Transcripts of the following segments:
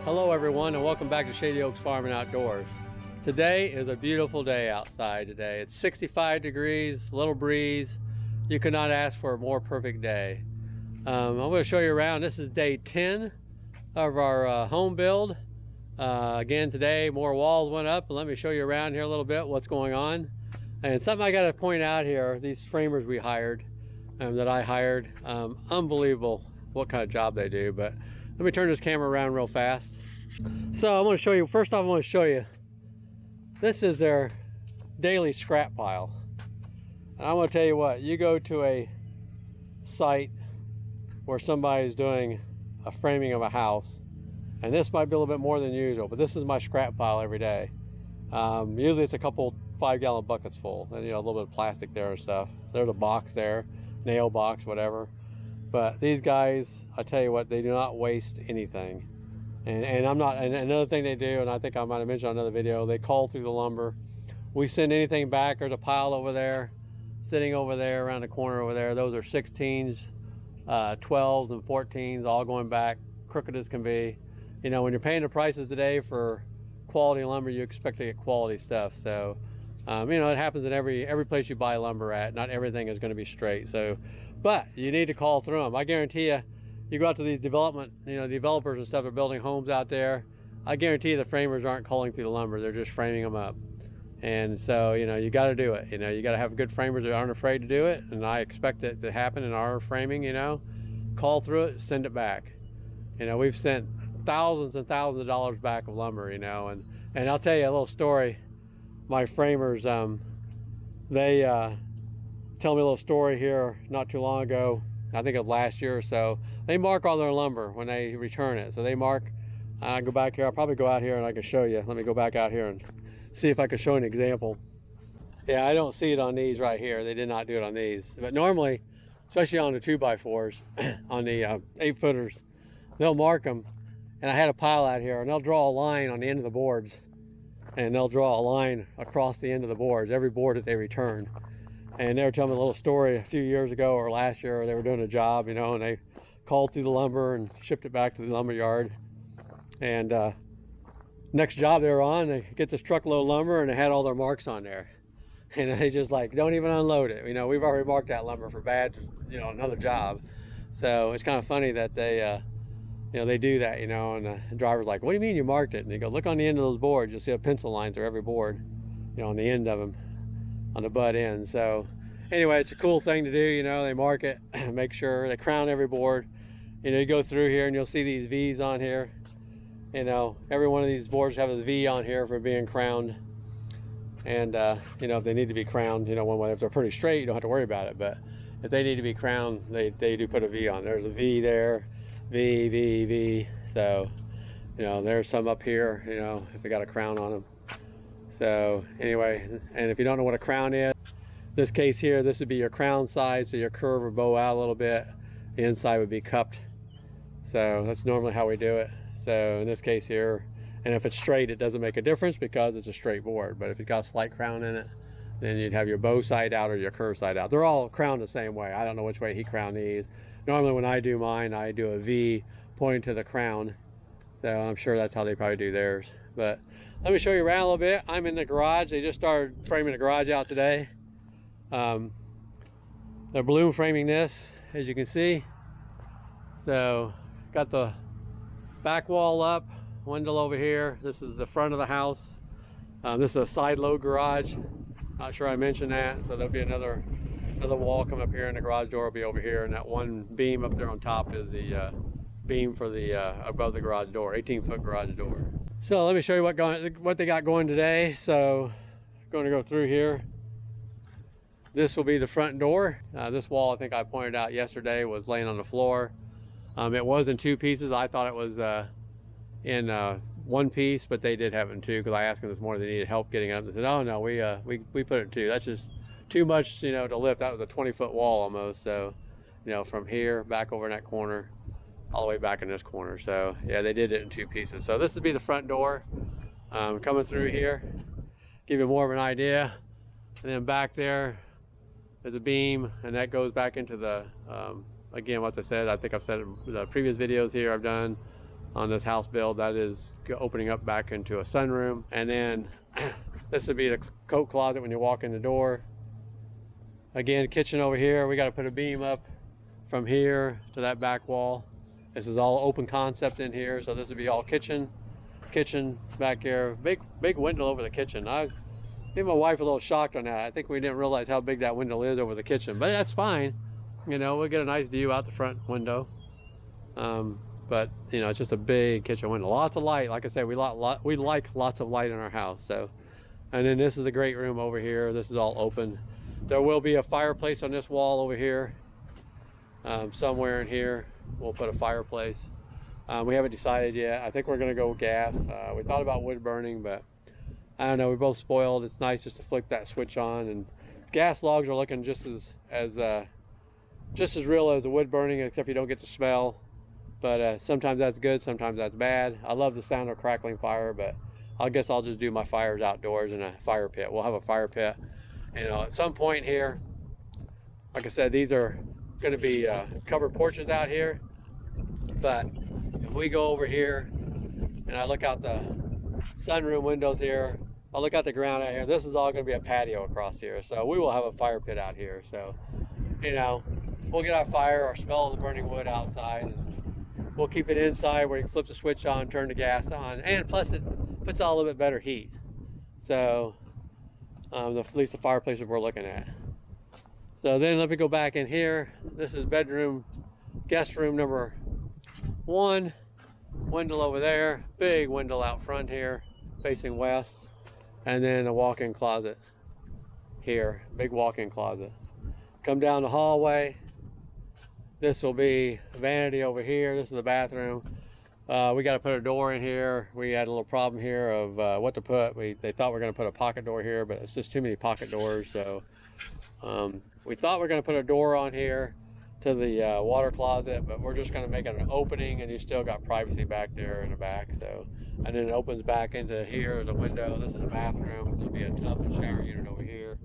Hello everyone, and welcome back to Shady Oaks Farm and Outdoors. Today is a beautiful day outside today. It's 65 degrees, a little breeze. You could not ask for a more perfect day. I'm going to show you around. This is day 10 of our home build. Again today, more walls went up, and let me show you around here a little bit what's going on. And something I got to point out here, these framers we hired, that I hired, unbelievable what kind of job they do. But let me turn this camera around real fast. So I want to show you, first off I want to show you, this is their daily scrap pile. And I want to tell you what, you go to a site where somebody's doing a framing of a house, and this might be a little bit more than usual, but this is my scrap pile every day. Usually it's a couple 5-gallon buckets full, and a little bit of plastic there and stuff. There's a box there, nail box, whatever. But these guys, I tell you what, they do not waste anything. And I'm not, and another thing they do, and I think I might have mentioned on another video, they call through the lumber. We send anything back. There's a pile over there, sitting over there around the corner over there. Those are 16s, 12s and 14s, all going back, crooked as can be. When you're paying the prices today for quality lumber, you expect to get quality stuff. So, it happens in every place you buy lumber at. Not everything is going to be straight. So, but you need to call through them. I guarantee you, you go out to these developers and stuff are building homes out there. I guarantee you the framers aren't calling through the lumber. They're just framing them up. And so, you got to do it. You got to have good framers that aren't afraid to do it. And I expect it to happen in our framing, Call through it, send it back. We've sent thousands and thousands of dollars back of lumber, and I'll tell you a little story. My framers, they tell me a little story here not too long ago. I think it was last year or so. They mark all their lumber when they return it. So they mark, I go back here, I'll probably go out here and I can show you. Let me go back out here and see if I can show an example. Yeah, I don't see it on these right here. They did not do it on these. But normally, especially on the 2x4s, on the 8-footers, they'll mark them. And I had a pile out here, and they'll draw a line on the end of the boards. And they'll draw a line across the end of the boards, every board that they return. And they were telling me a little story a few years ago or last year, they were doing a job, and they called through the lumber and shipped it back to the lumber yard. And next job they were on, they get this truckload of lumber and they had all their marks on there. And they just like, don't even unload it. We've already marked that lumber for bad, another job. So it's kind of funny that they, they do that, and the driver's like, what do you mean you marked it? And you go, look on the end of those boards. You'll see a pencil lines through every board, on the end of them, on the butt end. So anyway, it's a cool thing to do. They mark it, make sure they crown every board. You go through here and you'll see these V's on here. Every one of these boards have a V on here for being crowned. And if they need to be crowned, one way, if they're pretty straight, you don't have to worry about it. But if they need to be crowned, they do put a V on. There's a V there, V, V, V. So there's some up here, if they got a crown on them. So anyway, and if you don't know what a crown is, this case here, this would be your crown side, so your curve would bow out a little bit. The inside would be cupped. So that's normally how we do it. So in this case here, and if it's straight, it doesn't make a difference because it's a straight board. But if it's got a slight crown in it, then you'd have your bow side out or your curve side out. They're all crowned the same way. I don't know which way he crowned these. Normally when I do mine, I do a V pointing to the crown. So I'm sure that's how they probably do theirs. But let me show you around a little bit. I'm in the garage. They just started framing the garage out today. They're balloon framing this, as you can see. So got the back wall up, window over here. This is the front of the house. This is a side load garage. Not sure I mentioned that. So there'll be another wall come up here, and the garage door will be over here. And that one beam up there on top is the beam for the above the garage door, 18-foot garage door. So let me show you what they got going today. So going to go through here. This will be the front door. This wall, I think I pointed out yesterday, was laying on the floor. It was in 2 pieces. I thought it was in 1 piece, but they did have it in 2 because I asked them this morning if they needed help getting up. They said, oh no, we put it in 2. That's just too much, to lift. That was a 20-foot wall almost. So, from here back over in that corner, all the way back in this corner. So yeah, they did it in 2 pieces. So this would be the front door. Coming through here, give you more of an idea. And then back there is a beam, and that goes back into the again, what I said, I think I've said it in the previous videos here I've done. on this house build. That is opening up back into a sunroom. And then this would be the coat closet when you walk in the door. Again, kitchen over here. We got to put a beam up from here to that back wall. This is all open concept in here, so this would be all kitchen back here. Big window over the kitchen. I made my wife a little shocked on that. I think we didn't realize how big that window is over the kitchen, but that's fine. You know, we'll get a nice view out the front window. But you know, it's just a big kitchen window. Lots of light. Like I said, we like lots of light in our house. So, and then this is the great room over here. This is all open. There will be a fireplace on this wall over here. Somewhere in here, we'll put a fireplace. We haven't decided yet. I think we're gonna go gas. We thought about wood burning, but I don't know. We're both spoiled. It's nice just to flick that switch on, and gas logs are looking just as real as the wood burning, except you don't get the smell. But sometimes that's good, sometimes that's bad. I love the sound of crackling fire, but I guess I'll just do my fires outdoors in a fire pit. We'll have a fire pit. You know, at some point here, like I said, these are going to be covered porches out here. But if we go over here and I look out the sunroom windows here, I look out the ground out here, this is all going to be a patio across here. So we will have a fire pit out here. So, you know, we'll get our fire or smell the burning wood outside, and we'll keep it inside where you can flip the switch on, turn the gas on, and plus it puts out a little bit better heat. So at least the fireplace that we're looking at. So then let me go back in here. This is bedroom, guest room number 1. Window over there, big window out front here, facing west, and then a walk-in closet here, big walk-in closet. Come down the hallway. This will be vanity over here. This is the bathroom. We got to put a door in here. We had a little problem here of what to put. They thought we were going to put a pocket door here, but it's just too many pocket doors. So we thought we were going to put a door on here to the water closet, but we're just going to make it an opening, and you still got privacy back there in the back. So, and then it opens back into here, the window. This is the bathroom. There'll be a tub and shower unit over here,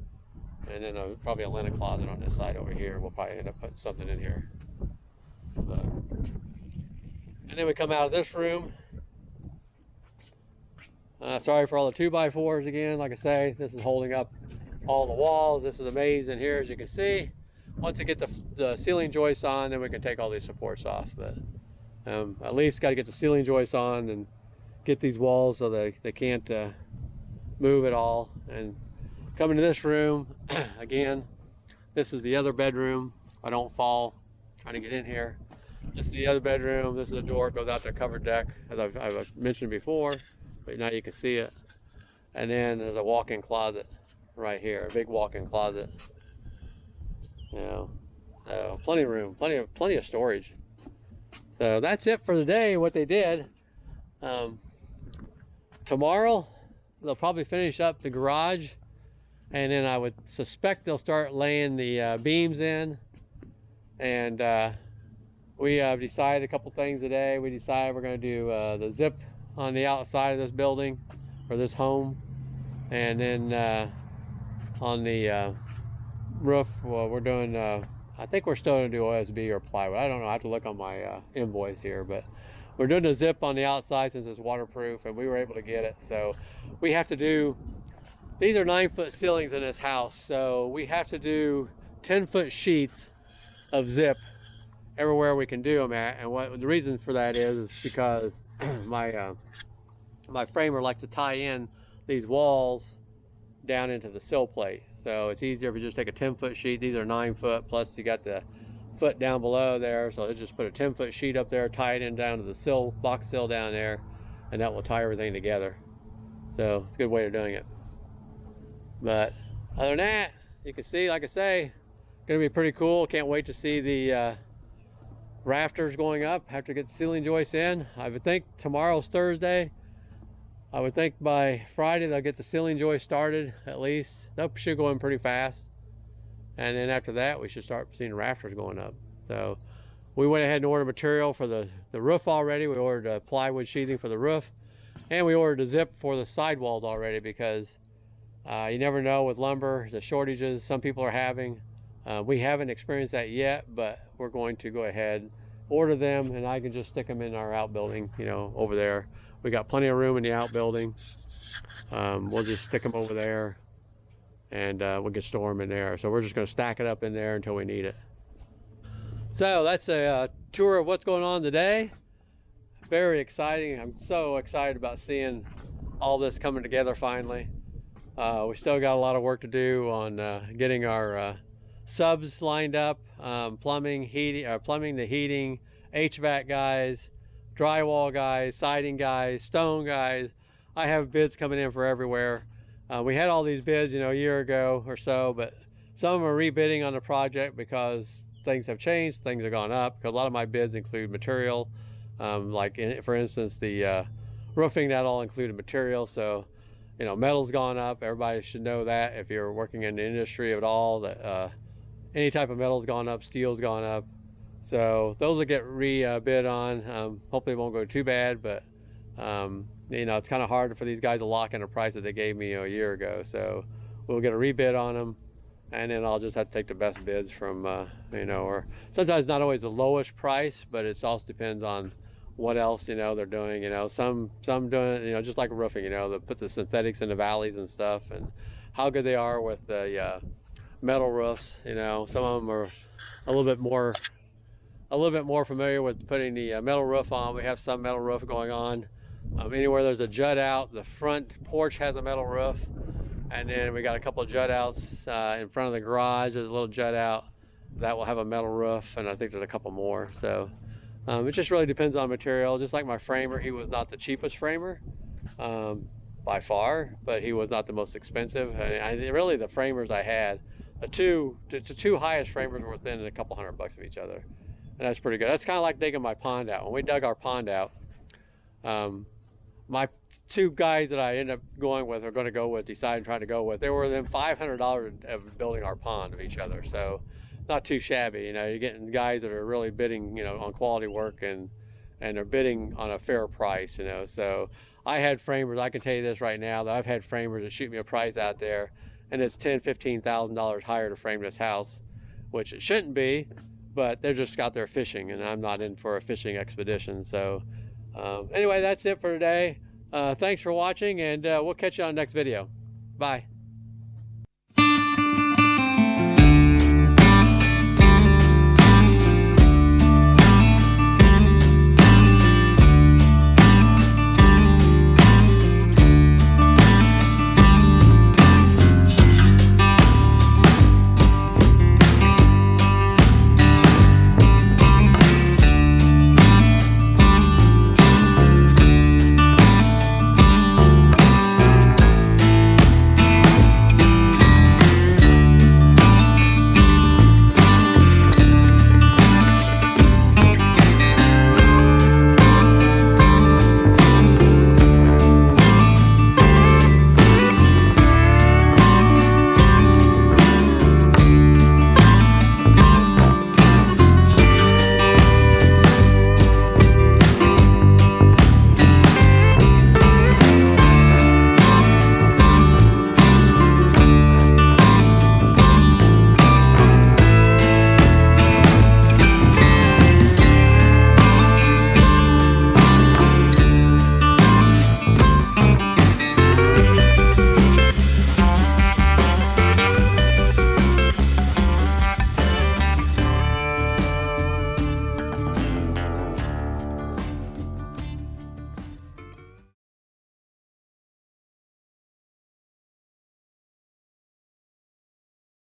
and then probably a linen closet on this side over here. We'll probably end up putting something in here. But, and then we come out of this room. Sorry for all the 2x4s again. Like I say, this is holding up all the walls. This is amazing here, as you can see. Once we get the ceiling joists on, then we can take all these supports off. But at least got to get the ceiling joists on and get these walls so they can't move at all. And coming to this room, again, this is the other bedroom. I don't fall trying to get in here. This is the other bedroom. This is the door that goes out to a covered deck, as I've mentioned before, but now you can see it. And then there's a walk-in closet right here, a big walk-in closet. You know, plenty of room, plenty of storage. So that's it for the day. What they did. Tomorrow they'll probably finish up the garage, and then I would suspect they'll start laying the beams in. And we have decided a couple things today. We decided we're going to do the zip on the outside of this building, or this home, and then on the roof, well, we're doing I think we're still going to do OSB or plywood. I don't know, I have to look on my invoice here, but we're doing a zip on the outside since it's waterproof, and we were able to get it. So we have to do, these are 9-foot ceilings in this house, so we have to do 10-foot sheets of zip everywhere we can do them at. And what the reason for that is because my framer likes to tie in these walls down into the sill plate. So it's easier if you just take a 10-foot sheet. These are 9-foot, plus you got the foot down below there. So they just put a 10-foot sheet up there, tie it in down to the sill, box sill down there, and that will tie everything together. So it's a good way of doing it. But other than that, you can see, like I say, gonna be pretty cool. Can't wait to see the rafters going up. Have to get the ceiling joists in. I would think tomorrow's Thursday. I would think by Friday they'll get the ceiling joist started, at least. That should go in pretty fast. And then after that, we should start seeing rafters going up. So we went ahead and ordered material for the roof already. We ordered plywood sheathing for the roof. And we ordered a zip for the sidewalls already, because you never know with lumber, the shortages some people are having. We haven't experienced that yet, but we're going to go ahead order them, and I can just stick them in our outbuilding, you know, over there. We got plenty of room in the outbuilding. We'll just stick them over there, and we can store them in there. So we're just going to stack it up in there until we need it. So that's a tour of what's going on today. Very exciting. I'm so excited about seeing all this coming together finally. We still got a lot of work to do on getting our subs lined up, plumbing, the heating, HVAC guys, drywall guys, siding guys, stone guys. I have bids coming in for everywhere. We had all these bids, you know, a year ago or so, but some of them are rebidding on the project because things have changed, things have gone up. Because a lot of my bids include material, for instance, the roofing, that all included material. So, you know, metal's gone up. Everybody should know that if you're working in the industry at all, that any type of metal's gone up, steel's gone up. So those will get rebid on. Hopefully it won't go too bad, but you know, it's kind of hard for these guys to lock in a price that they gave me a year ago. So we'll get a rebid on them, and then I'll just have to take the best bids from, you know, or sometimes not always the lowest price, but it also depends on what else, you know, they're doing. You know, some doing, you know, just like roofing, you know, they put the synthetics in the valleys and stuff, and how good they are with the metal roofs. You know, some of them are a little bit more familiar with putting the metal roof on. We have some metal roof going on. Anywhere there's a jut out, the front porch has a metal roof, and then we got a couple of jut outs in front of the garage. There's a little jut out that will have a metal roof, and I think there's a couple more. So it just really depends on material. Just like my framer, he was not the cheapest framer by far, but he was not the most expensive. Really, the framers I had, the two highest framers were within a couple $100 of each other, and that's pretty good. That's kind of like digging my pond out. When we dug our pond out, my two guys that I ended up going with, trying to go with, they were within $500 of building our pond of each other. So not too shabby. You know, you're getting guys that are really bidding, you know, on quality work, and they're bidding on a fair price, you know. So I had framers, I can tell you this right now, that I've had framers that shoot me a price out there, and it's $10,000-$15,000 higher to frame this house, which it shouldn't be, but they're just out there fishing, and I'm not in for a fishing expedition. So anyway, that's it for today. Thanks for watching, and we'll catch you on the next video. Bye.